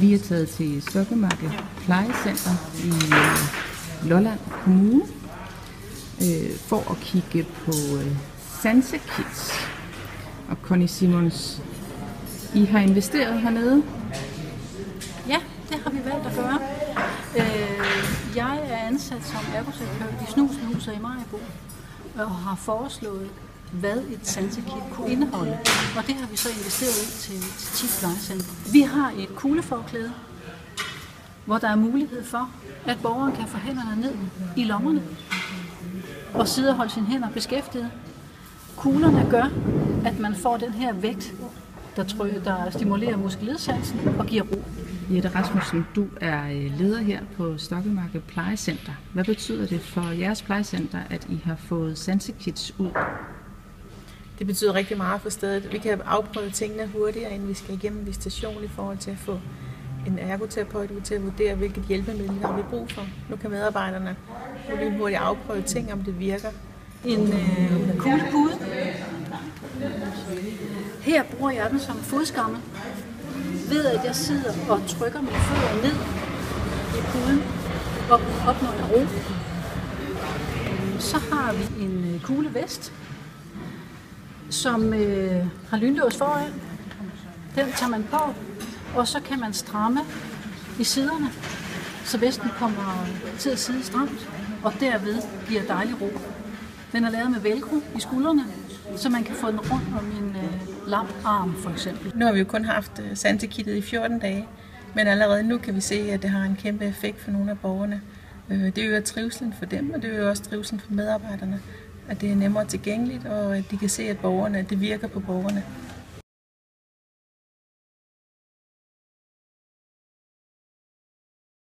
Vi er taget til Stokkemarke Plejecenter i Lolland Kommune for at kigge på sansekits. Og Connie Simons, I har investeret hernede? Ja, det har vi valgt at gøre. Jeg er ansat som ergoterapeut i Snushuset i Maribo og har foreslået, hvad et sansekit kunne indeholde. Og det har vi så investeret i til 10 plejecenter. Vi har et kugleforklæde, hvor der er mulighed for, at borgeren kan få hænderne ned i lommerne og sidde og holde sine hænder beskæftiget. Kuglerne gør, at man får den her vægt, der stimulerer muskelledsansen og giver ro. Jette Rasmussen, du er leder her på Stokkemarke Plejecenter. Hvad betyder det for jeres plejecenter, at I har fået sansekits ud? Det betyder rigtig meget for stedet. Vi kan afprøve tingene hurtigere, end vi skal igennem visitation i forhold til at få en ergoterapeut til at vurdere, hvilket hjælpemiddel vi har brug for. Nu kan medarbejderne hurtigt afprøve ting, om det virker. En kuglepude. Her bruger jeg den som fodskamme, ved at jeg sidder og trykker mine fødder ned i puden og opnår en ro. Så har vi en kuglevest, som har lynlås foran. Den tager man på, og så kan man stramme i siderne, så vesten kommer til at sidde stramt, og derved giver dejlig ro. Den er lavet med velcro i skuldrene, så man kan få den rundt om en lam arm for eksempel. Nu har vi jo kun haft sansekittet i 14 dage, men allerede nu kan vi se, at det har en kæmpe effekt for nogle af borgerne. Det øger trivslen for dem, og det øger også trivslen for medarbejderne. At det er nemmere tilgængeligt, og at de kan se, at det virker på borgerne.